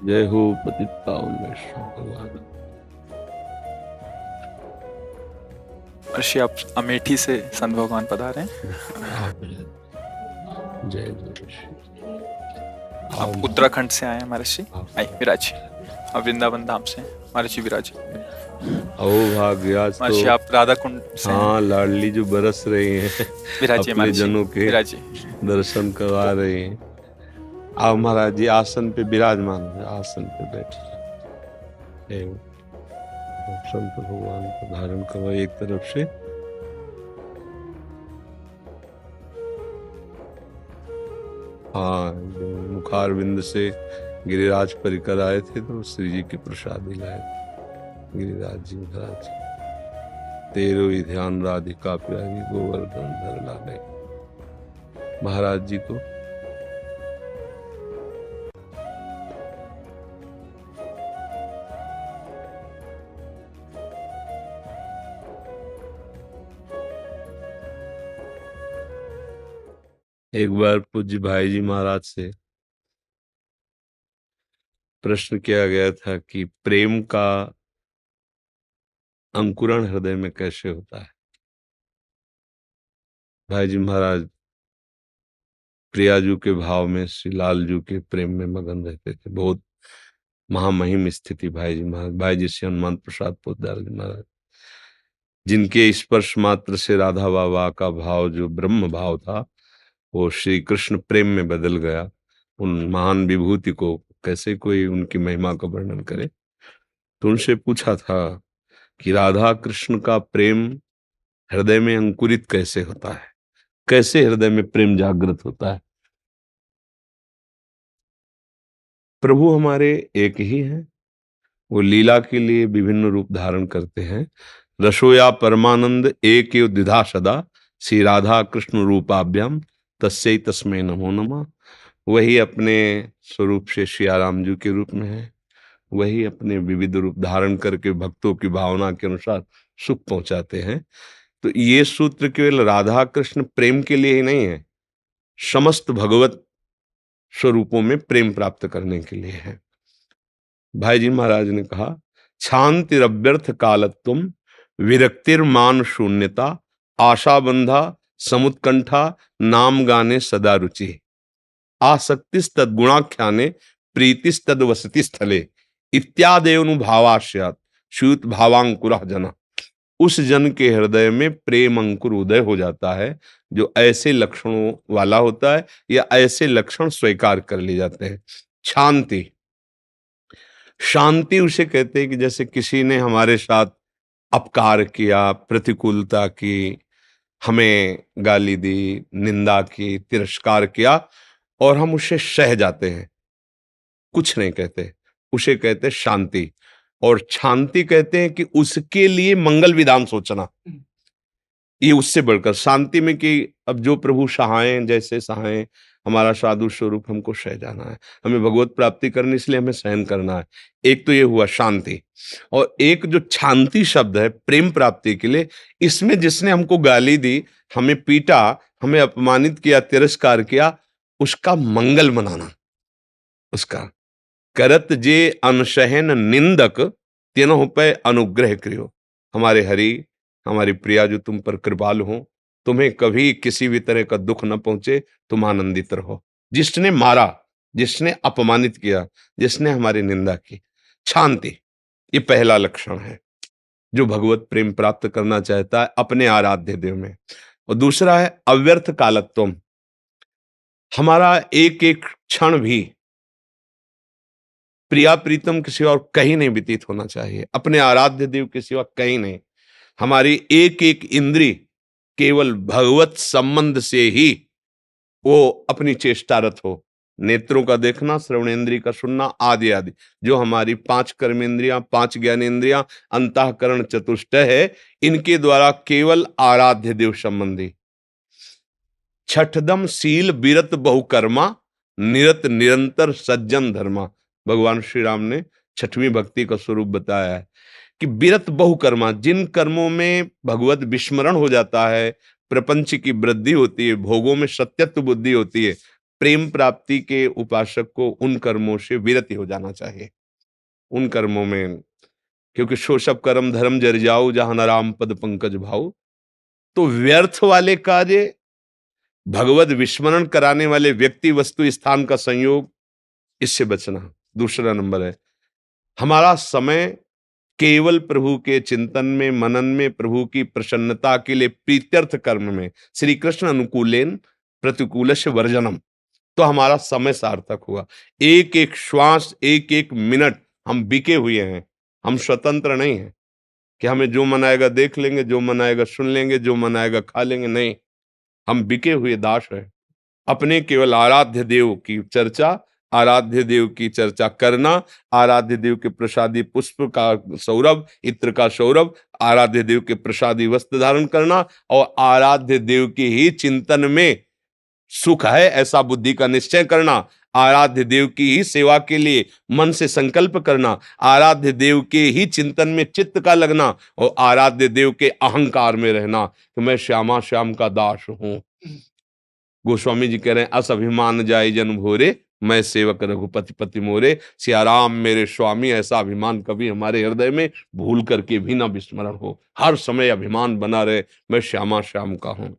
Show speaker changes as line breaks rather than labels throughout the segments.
जय हो पतित पावन वैष्णव भगवान।
ऋषि, आप अमेठी से संत भगवान पधारे हैं।
आप जय जय श्री। आओ
आप
महाराज,
उत्तराखंड से आए हैं हमारे ऋषि।
आप
आइए विराज। और वृंदावन धाम से हैं हमारे ऋषि विराज।
आओ भाग्य आज तो।
महर्षि, आप राधा कुंड से हैं।
हाँ, लाडली जो बरस रही हैं
विराजिए
अपने
महर्षि,
जनों के
विराजिए।
दर्शन करवा रही हैं। आओ महाराज जी, आसन पे विराजमान हो, आसन पे बैठे। एवं संत भगवान को धारण करो एक तरफ से। हाँ, मुखारविंद से गिरिराज परिकर आए थे तो श्री जी की प्रसादी लाए थे। गिरिराज जी महाराज, तेरो ही ध्यान राधिका प्यारी गोवर्धन धर लागे। महाराज जी को एक बार पूज्य भाई जी महाराज से प्रश्न किया गया था कि प्रेम का अंकुरण हृदय में कैसे होता है। भाई जी महाराज प्रियाजू के भाव में, श्री लालजू के प्रेम में मगन रहते थे। बहुत महामहिम स्थिति भाई जी महाराज। भाई जी श्री हनुमान प्रसाद पोद्दार जी महाराज, जिनके स्पर्श मात्र से राधा बाबा का भाव जो ब्रह्म भाव था वो श्री कृष्ण प्रेम में बदल गया। उन महान विभूति को कैसे कोई उनकी महिमा का वर्णन करे। तो उनसे पूछा था कि राधा कृष्ण का प्रेम हृदय में अंकुरित कैसे होता है, कैसे हृदय में प्रेम जागृत होता है। प्रभु हमारे एक ही हैं, वो लीला के लिए विभिन्न रूप धारण करते हैं। रसोया परमानंद एक एव द्विधा सदा, श्री राधा कृष्ण रूपाभ्याम तस्यै तस्मै नमो नमः। वही अपने स्वरूप से श्री राम जी के रूप में है, वही अपने विविध रूप धारण करके भक्तों की भावना के अनुसार सुख पहुंचाते हैं। तो ये सूत्र केवल राधा कृष्ण प्रेम के लिए ही नहीं है, समस्त भगवत स्वरूपों में प्रेम प्राप्त करने के लिए है। भाई जी महाराज ने कहा, शांतिरव्यर्थ कालत्वम विरक्तिर्मान शून्यता आशाबंधा समुत्कंठा नाम गाने सदा रुचि आसक्तिस्तद गुणाख्याने प्रीतिस्तद वसति स्थले इत्यादेनुभावास्यात् श्यूत भावांकुरः जना। उस जन के हृदय में प्रेम अंकुर उदय हो जाता है जो ऐसे लक्षणों वाला होता है या ऐसे लक्षण स्वीकार कर लिए जाते हैं। शांति, शांति उसे कहते हैं कि जैसे किसी ने हमारे साथ अपकार किया, प्रतिकूलता की, हमें गाली दी, निंदा की, तिरस्कार किया और हम उसे सह जाते हैं, कुछ नहीं कहते, उसे कहते शांति। और शांति कहते हैं कि उसके लिए मंगल विधान सोचना, ये उससे बढ़कर शांति में कि अब जो प्रभु सहायं, जैसे सहायं, हमारा साधु स्वरूप हमको सह जाना है, हमें भगवत प्राप्ति करनी, इसलिए हमें सहन करना है। एक तो ये हुआ शांति। और एक जो शांति शब्द है प्रेम प्राप्ति के लिए, इसमें जिसने हमको गाली दी, हमें पीटा, हमें अपमानित किया, तिरस्कार किया, उसका मंगल मनाना। उसका करत जे अनसहन निंदक तीनों पे अनुग्रह करियो। हमारे हरि, हमारी प्रिया जो तुम पर कृपालु हो, तुम्हें कभी किसी भी तरह का दुख न पहुंचे, तुम आनंदित रहो। जिसने मारा, जिसने अपमानित किया, जिसने हमारी निंदा की, शांति, ये पहला लक्षण है जो भगवत प्रेम प्राप्त करना चाहता है अपने आराध्य देव में। और दूसरा है अव्यर्थ कालत्वम। हमारा एक एक क्षण भी प्रिया प्रीतम के सिवा और कहीं नहीं व्यतीत होना चाहिए, अपने आराध्य देव के सिवा कहीं नहीं। हमारी एक एक इंद्री केवल भगवत संबंध से ही वो अपनी चेष्टारत हो। नेत्रों का देखना, श्रवणेन्द्रिय का सुनना, आदि आदि जो हमारी 5 कर्मेंद्रियां, 5 ज्ञानेन्द्रियां, अंतःकरण चतुष्टय है, इनके द्वारा केवल आराध्य देव संबंधी। छठदम शील विरत बहुकर्मा निरत निरंतर सज्जन धर्मा। भगवान श्री राम ने छठवीं भक्ति का स्वरूप बताया है कि विरत बहुकर्मा, जिन कर्मों में भगवत विस्मरण हो जाता है, प्रपंच की वृद्धि होती है, भोगों में सत्यत्व बुद्धि होती है, प्रेम प्राप्ति के उपासक को उन कर्मों से विरति हो जाना चाहिए, उन कर्मों में, क्योंकि सो सब कर्म धर्म जर जाऊ जहां न राम पद पंकज भाऊ। तो व्यर्थ वाले कार्य, भगवत विस्मरण कराने वाले व्यक्ति वस्तु स्थान का संयोग, इससे बचना। दूसरा नंबर है हमारा समय केवल प्रभु के चिंतन में, मनन में, प्रभु की प्रसन्नता के लिए प्रीत्यर्थ कर्म में, श्री कृष्ण अनुकूलेन प्रतिकूलस्य वर्जनम, तो हमारा समय सार्थक हुआ। एक एक श्वास, एक एक मिनट हम बिके हुए हैं, हम स्वतंत्र नहीं हैं कि हमें जो मन आएगा देख लेंगे, जो मन आएगा सुन लेंगे, जो मन आएगा खा लेंगे, नहीं, हम बिके हुए दास हैं। अपने केवल आराध्य देव की चर्चा, आराध्य देव की चर्चा करना, आराध्य देव के प्रसादी पुष्प का सौरभ, इत्र का सौरभ, आराध्य देव के प्रसादी वस्त्र धारण करना और आराध्य देव के ही चिंतन में सुख है ऐसा बुद्धि का निश्चय करना, आराध्य देव की ही सेवा के लिए मन से संकल्प करना, आराध्य देव के ही चिंतन में चित्त का लगना और आराध्य देव के अहंकार में रहना कि मैं श्यामा श्याम का दास हूं। गोस्वामी जी कह रहे हैं अस अभिमान जाय जन भोरे, मैं सेवक रघुपति पति मोरे। सियाराम मेरे स्वामी, ऐसा अभिमान कभी हमारे हृदय में भूल करके भी ना विस्मरण हो, हर समय अभिमान बना रहे मैं श्यामा श्याम का हूं।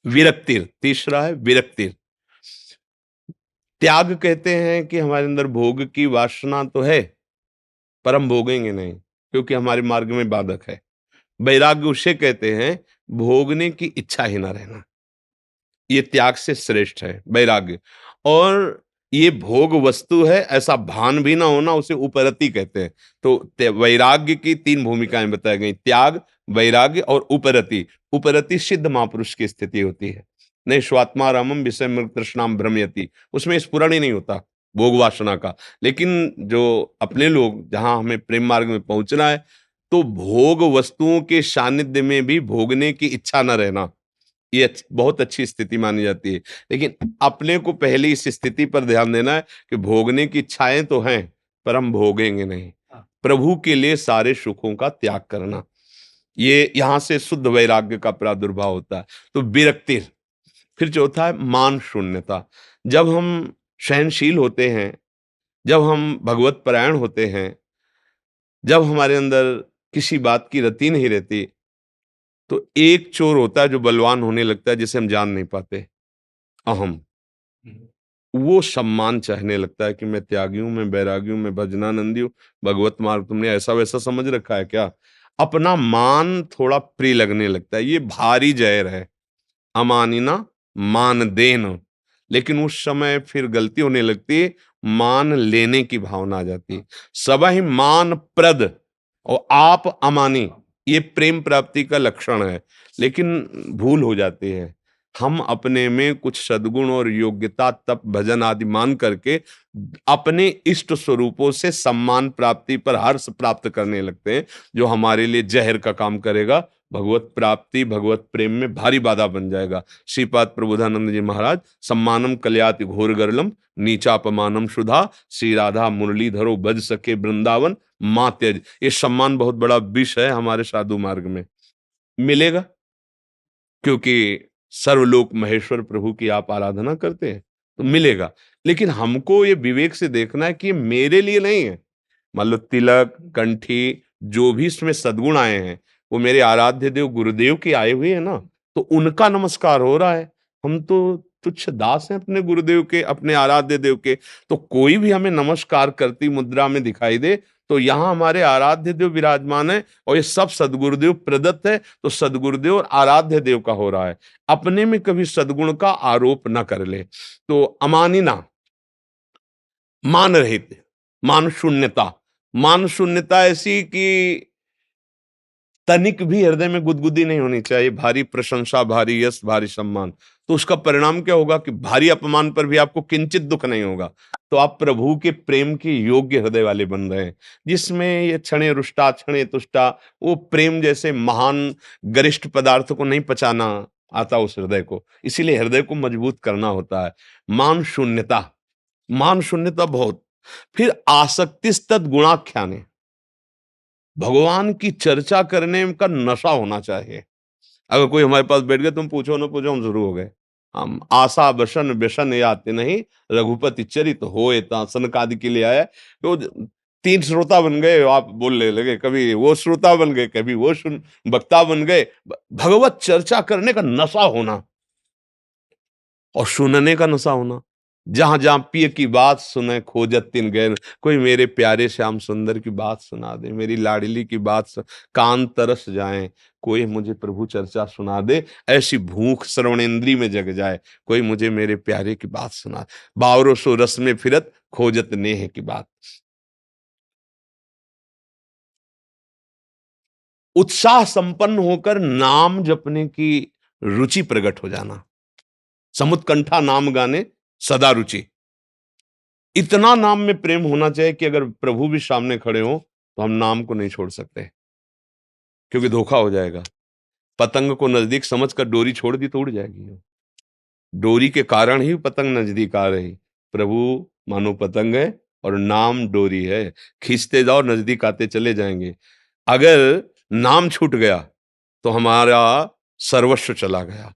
विरक्तिर, तीसरा है विरक्तिर। त्याग कहते हैं कि हमारे अंदर भोग की वासना तो है पर हम भोगेंगे नहीं क्योंकि हमारे मार्ग में बाधक है। वैराग्य उसे कहते हैं भोगने की इच्छा ही ना रहना, ये त्याग से श्रेष्ठ है वैराग्य। और ये भोग वस्तु है ऐसा भान भी ना होना, उसे उपरति कहते हैं। तो वैराग्य की तीन भूमिकाएं बताई गई, त्याग, वैराग्य और उपरति। उपरति सिद्ध महापुरुष की स्थिति होती है। नहीं स्वात्मा रामम विषय मृग तृष्णाम भ्रमयति, उसमें स्फुरण ही नहीं होता भोग वासना का। लेकिन जो अपने लोग, जहां हमें प्रेम मार्ग में पहुंचना है, तो भोग वस्तुओं के सानिध्य में भी भोगने की इच्छा न रहना, ये बहुत अच्छी स्थिति मानी जाती है। लेकिन अपने को पहले इस स्थिति पर ध्यान देना है कि भोगने की इच्छाएं तो हैं पर हम भोगेंगे नहीं, प्रभु के लिए सारे सुखों का त्याग करना, ये यहां से शुद्ध वैराग्य का प्रादुर्भाव होता है। तो विरक्ति। फिर चौथा है मान शून्यता। जब हम सहनशील होते हैं, जब हम भगवत परायण होते हैं, जब हमारे अंदर किसी बात की रति नहीं रहती, तो एक चोर होता है जो बलवान होने लगता है जिसे हम जान नहीं पाते, अहम। वो सम्मान चाहने लगता है कि मैं त्यागी हूं, मैं बैरागी हूं, मैं भजनानंदी हूं। भगवत मार्ग तुमने ऐसा वैसा समझ रखा है क्या? अपना मान थोड़ा प्रिय लगने लगता है, ये भारी जहर है। अमानिना मान देन, लेकिन उस समय फिर गलती होने लगती है, मान लेने की भावना आ जाती है। सबहि मान प्रद और आप अमानी, ये प्रेम प्राप्ति का लक्षण है। लेकिन भूल हो जाती है, हम अपने में कुछ सद्गुण और योग्यता तप भजन आदि मान करके अपने इष्ट स्वरूपों से सम्मान प्राप्ति पर हर्ष प्राप्त करने लगते हैं, जो हमारे लिए जहर का काम करेगा। भगवत प्राप्ति, भगवत प्रेम में भारी बाधा बन जाएगा। श्रीपाद प्रबोधानंद जी महाराज, सम्मानम कल्याति घोर गरलम, नीचापमानम सुधा, श्री राधा मुरलीधरो बज सके वृंदावन मां त्यज। ये सम्मान बहुत बड़ा विष है हमारे साधु मार्ग में। मिलेगा क्योंकि सर्वलोक महेश्वर प्रभु की आप आराधना करते हैं तो मिलेगा। लेकिन हमको ये विवेक से देखना है कि ये मेरे लिए नहीं है। मान लो तिलक, कंठी, जो भी इसमें सद्गुण आए हैं वो मेरे आराध्य देव गुरुदेव के आए हुए हैं ना, तो उनका नमस्कार हो रहा है। हम तो तुच्छ दास हैं अपने गुरुदेव के, अपने आराध्य देव के। तो कोई भी हमें नमस्कार करती मुद्रा में दिखाई दे तो यहाँ हमारे आराध्य देव विराजमान है और ये सब सदगुरुदेव प्रदत्त है, तो सदगुरुदेव और आराध्य देव का हो रहा है। अपने में कभी सद्गुण का आरोप न कर ले। तो अमानिना, मान रहित, मान शून्यता। मान शून्यता ऐसी कि तनिक भी हृदय में गुदगुदी नहीं होनी चाहिए। भारी प्रशंसा, भारी यश, भारी सम्मान, तो उसका परिणाम क्या होगा कि भारी अपमान पर भी आपको किंचित दुख नहीं होगा। तो आप प्रभु के प्रेम के योग्य हृदय वाले बन रहे हैं, जिसमें ये क्षणे रुष्टा क्षणे तुष्टा, वो प्रेम जैसे महान गरिष्ठ पदार्थ को नहीं पचाना आता उस हृदय को। इसीलिए हृदय को मजबूत करना होता है। मान शून्यता, मान शून्यता बहुत। फिर आसक्ति तद गुणाख्याने, भगवान की चर्चा करने का नशा होना चाहिए। अगर कोई हमारे पास बैठ गया, तुम पूछो ना पूछो हम शुरू हो गए, हम आशा बसन व्यसन याते नहीं, रघुपति चरित होए ता सनकादि के लिए आया। तो तीन श्रोता बन गए, आप बोलने लगे, कभी वो श्रोता बन गए, कभी वो सुन वक्ता बन गए। भगवत चर्चा करने का नशा होना और सुनने का नशा होना। जहां जहां पिय की बात सुने खोजत तिन गैर, कोई मेरे प्यारे श्याम सुंदर की बात सुना दे, मेरी लाडली की बात कान तरस जाए, कोई मुझे प्रभु चर्चा सुना दे, ऐसी भूख श्रवणेन्द्री में जग जाए, कोई मुझे मेरे प्यारे की बात सुना। बावरो सो रस में फिरत खोजत नेह की बात। उत्साह संपन्न होकर नाम जपने की रुचि प्रकट हो जाना। समुत्कंठा नाम गाने सदा रुचि। इतना नाम में प्रेम होना चाहिए कि अगर प्रभु भी सामने खड़े हो तो हम नाम को नहीं छोड़ सकते, क्योंकि धोखा हो जाएगा। पतंग को नजदीक समझकर डोरी छोड़ दी तो उड़ जाएगी। डोरी के कारण ही पतंग नजदीक आ रही। प्रभु मानो पतंग है और नाम डोरी है, खींचते जाओ नजदीक आते चले जाएंगे। अगर नाम छूट गया तो हमारा सर्वस्व चला गया।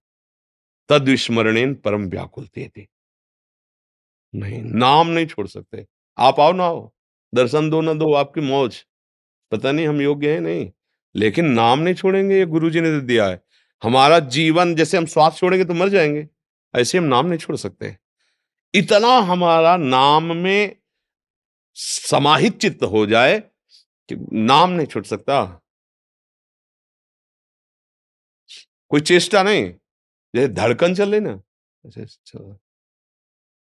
तद विस्मरणेन परम व्याकुलते थे। नहीं, नाम नहीं छोड़ सकते। आप आओ ना आओ, दर्शन दो ना दो, आपकी मौज। पता नहीं हम योग्य हैं नहीं, लेकिन नाम नहीं छोड़ेंगे, ये गुरुजी ने दिया है। हमारा जीवन जैसे हम श्वास छोड़ेंगे तो मर जाएंगे, ऐसे हम नाम नहीं छोड़ सकते। इतना हमारा नाम में समाहित चित्त हो जाए कि नाम नहीं छूट सकता। कोई चेष्टा नहीं, जैसे धड़कन चल रही ना, ऐसे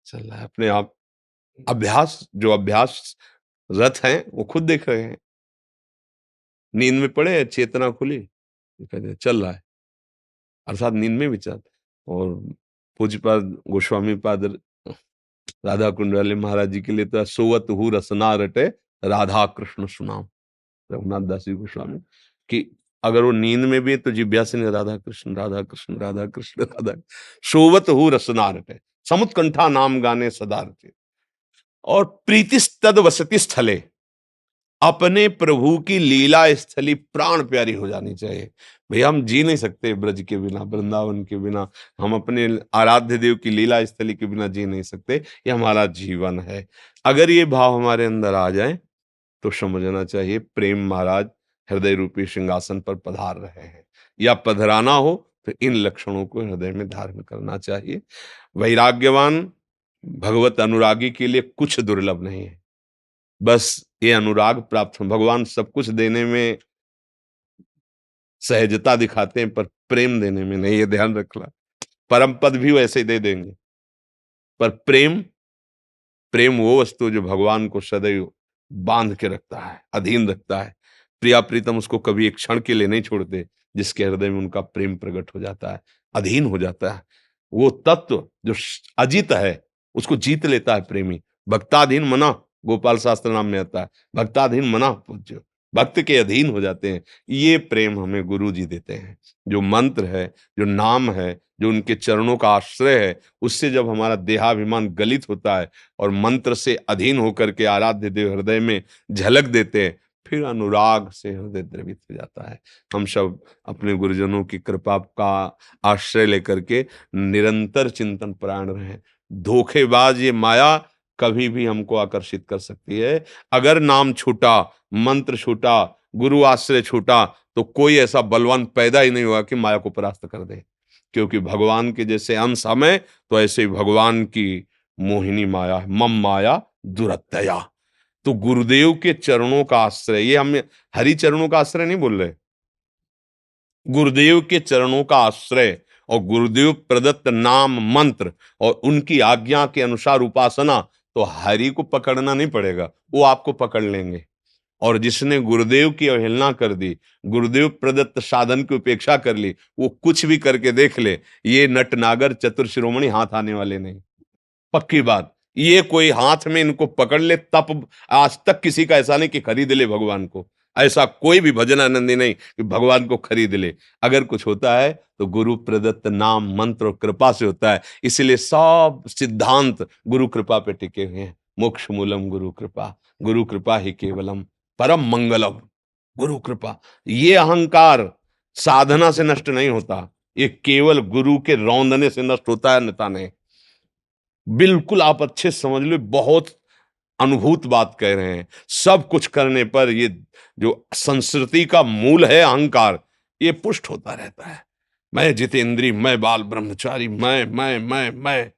चल रहा है अपने आप। अभ्यास, जो अभ्यास रथ हैं वो खुद देख रहे हैं। नींद में पड़े, चेतना खुली, कहते चल रहा है, अर्थात नींद में विचार। और पूज्यपाद गोस्वामी पाद राधा कुंड वाले महाराज जी के लिए तो सोवत हु रसना रटे राधा कृष्ण सुनाम, रघुनाथ दास जी गोस्वामी, कि अगर वो नींद में भी है तो जिज्ञासा से राधा कृष्ण राधा कृष्ण राधा कृष्ण राधा। सोवत हु रसना रटे, समुत्कंठा नाम गाने सदा रटे। और प्रीतिस्तद वसति स्थले, अपने प्रभु की लीला स्थली प्राण प्यारी हो जानी चाहिए। भैया हम जी नहीं सकते ब्रज के बिना, वृंदावन के बिना, हम अपने आराध्य देव की लीला स्थली के बिना जी नहीं सकते। ये हमारा जीवन है। अगर ये भाव हमारे अंदर आ जाए तो समझना चाहिए प्रेम महाराज हृदय रूपी सिंहासन पर पधार रहे हैं, या पधराना हो तो इन लक्षणों को हृदय में धारण करना चाहिए। वैराग्यवान भगवत अनुरागी के लिए कुछ दुर्लभ नहीं है, बस ये अनुराग प्राप्त हो। भगवान सब कुछ देने में सहजता दिखाते हैं, पर प्रेम देने में नहीं, ये ध्यान रखना। परम पद भी वैसे ही दे देंगे, पर प्रेम, प्रेम वो वस्तु जो भगवान को सदैव बांध के रखता है, अधीन रखता है। प्रिया प्रीतम उसको कभी एक क्षण के लिए नहीं छोड़ते, जिसके हृदय में उनका प्रेम प्रकट हो जाता है, अधीन हो जाता है। वो तत्व जो अजीत है उसको जीत लेता है प्रेमी। भक्ताधीन मना, गोपाल शास्त्र नाम में आता है, भक्ताधीन मना पूज्य, भक्त के अधीन हो जाते हैं। ये प्रेम हमें गुरु जी देते हैं। जो मंत्र है, जो नाम है, जो उनके चरणों का आश्रय है, उससे जब हमारा देहाभिमान गलित होता है और मंत्र से अधीन होकर के आराध्य देव हृदय में झलक देते हैं, फिर अनुराग से हृदय द्रवित हो जाता है। हम सब अपने गुरुजनों की कृपा का आश्रय लेकर के निरंतर चिंतन परायण रहें। धोखेबाज ये माया कभी भी हमको आकर्षित कर सकती है। अगर नाम छूटा, मंत्र छूटा, गुरु आश्रय छूटा, तो कोई ऐसा बलवान पैदा ही नहीं हुआ कि माया को परास्त कर दे। क्योंकि भगवान के जैसे अंश हमें, तो ऐसे ही भगवान की मोहिनी माया है, मम माया दुरत्यया। तो गुरुदेव के चरणों का आश्रय, ये हम हरि चरणों का आश्रय नहीं बोल रहे, गुरुदेव के चरणों का आश्रय और गुरुदेव प्रदत्त नाम मंत्र और उनकी आज्ञा के अनुसार उपासना, तो हरि को पकड़ना नहीं पड़ेगा, वो आपको पकड़ लेंगे। और जिसने गुरुदेव की अवहेलना कर दी, गुरुदेव प्रदत्त साधन की उपेक्षा कर ली, वो कुछ भी करके देख ले, ये नटनागर चतुर शिरोमणि हाथ आने वाले नहीं। पक्की बात। ये कोई हाथ में इनको पकड़ ले तप, आज तक किसी का ऐसा नहीं कि खरीद ले भगवान को। ऐसा कोई भी भजन आनंदी नहीं कि भगवान को खरीद ले। अगर कुछ होता है तो गुरु प्रदत्त नाम मंत्र और कृपा से होता है। इसलिए सब सिद्धांत गुरु कृपा पे टिके हुए हैं। मोक्ष मूलम गुरु कृपा, गुरु कृपा ही केवलम परम मंगलम। गुरु कृपा, ये अहंकार साधना से नष्ट नहीं होता, ये केवल गुरु के रौंदने से नष्ट होता है, अन्यथा नहीं। बिल्कुल आप अच्छे से समझ लो, बहुत अनुभूत बात कह रहे हैं। सब कुछ करने पर ये जो संस्कृति का मूल है अहंकार, ये पुष्ट होता रहता है। मैं जितेंद्री, मैं बाल ब्रह्मचारी, मैं।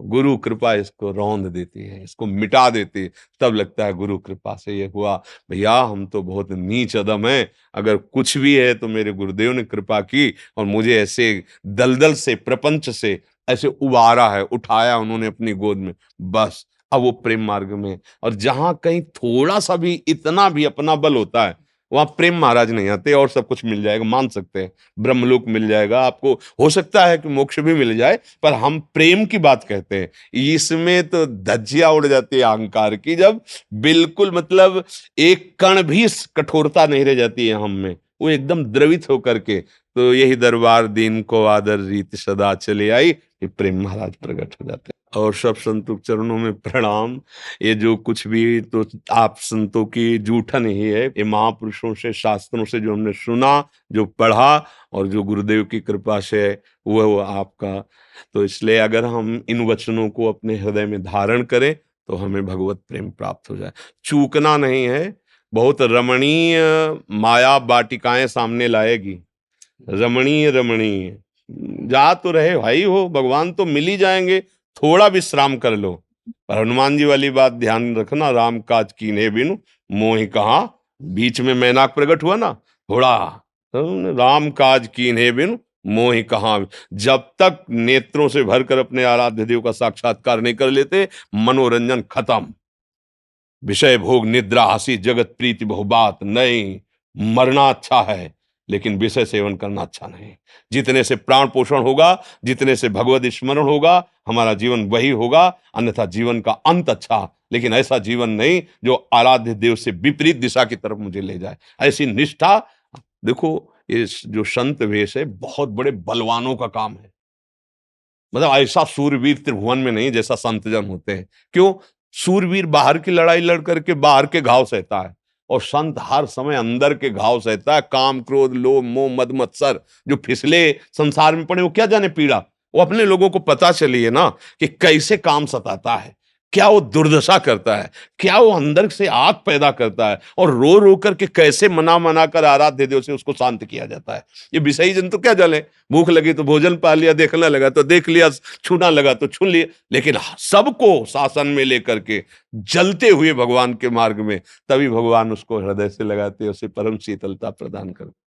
गुरु कृपा इसको रौंद देती है, इसको मिटा देती है। तब लगता है गुरु कृपा से ये हुआ। भैया हम तो बहुत नीच अदम हैं, अगर कुछ भी है तो मेरे गुरुदेव ने कृपा की और मुझे ऐसे दलदल से, प्रपंच से ऐसे उबारा है, उठाया उन्होंने अपनी गोद में, बस। अब वो प्रेम मार्ग में, और जहां कहीं थोड़ा सा भी, इतना भी अपना बल होता है, वहां प्रेम महाराज नहीं आते और सब कुछ मिल जाएगा, मान सकते हैं। ब्रह्मलोक मिल जाएगा आपको, हो सकता है कि मोक्ष भी मिल जाए, पर हम प्रेम की बात कहते हैं। इसमें तो धज्जियां उड़ जाती है अहंकार की, जब बिल्कुल मतलब एक कण भी कठोरता नहीं रह जाती है हम में, वो एकदम द्रवित होकर के। तो यही दरबार दीन को आदर रीत सदा चले आई, ये प्रेम महाराज प्रकट हो जाते हैं। और सब संतों के चरणों में प्रणाम। ये जो कुछ भी तो आप संतों की जूठन ही है, ये महापुरुषों से, शास्त्रों से जो हमने सुना, जो पढ़ा, और जो गुरुदेव की कृपा से वो आपका। तो इसलिए अगर हम इन वचनों को अपने हृदय में धारण करें तो हमें भगवत प्रेम प्राप्त हो जाए। चूकना नहीं है। बहुत रमणीय माया वाटिकाएं सामने लाएगी, रमणीय रमणीय। जा तो रहे भाई, हो भगवान तो मिल ही जाएंगे, थोड़ा विश्राम कर लो। पर हनुमान जी वाली बात ध्यान रखना, राम काज कीन्हे बिनु मोहि कहा। बीच में मैनाक प्रकट हुआ ना, थोड़ा राम काज कीन्हे बिनु मोहि कहा। जब तक नेत्रों से भरकर अपने आराध्य देव का साक्षात्कार नहीं कर लेते, मनोरंजन खत्म। विषय भोग निद्रा हंसी जगत प्रीति बहुबात नहीं। मरना अच्छा है, लेकिन विषय सेवन करना अच्छा नहीं। जितने से प्राण पोषण होगा, जितने से भगवत स्मरण होगा, हमारा जीवन वही होगा। अन्यथा जीवन का अंत अच्छा, लेकिन ऐसा जीवन नहीं जो आराध्य देव से विपरीत दिशा की तरफ मुझे ले जाए। ऐसी निष्ठा, देखो ये जो संत वेश है, बहुत बड़े बलवानों का काम है। मतलब ऐसा सूरवीर त्रिभुवन में नहीं जैसा संत जन होते हैं। क्यों? सूरवीर बाहर की लड़ाई लड़ करके बाहर के घाव सहता है, और संत हर समय अंदर के घाव सहता है। काम क्रोध लोभ मोह मद मत्सर जो फिसले संसार में पड़े, वो क्या जाने पीड़ा। वो अपने लोगों को पता चली है ना कि कैसे काम सताता है, क्या वो दुर्दशा करता है, क्या वो अंदर से आग पैदा करता है, और रो रो करके कैसे मना मना कर आराध्य देव से उसको शांत किया जाता है। ये विषयी जन तो क्या जले, भूख लगी तो भोजन पा लिया, देखना लगा तो देख लिया, छूना लगा तो छू लिया, लेकिन सबको शासन में लेकर के जलते हुए भगवान के मार्ग में, तभी भगवान उसको हृदय से लगाते, उसे परम शीतलता प्रदान करते।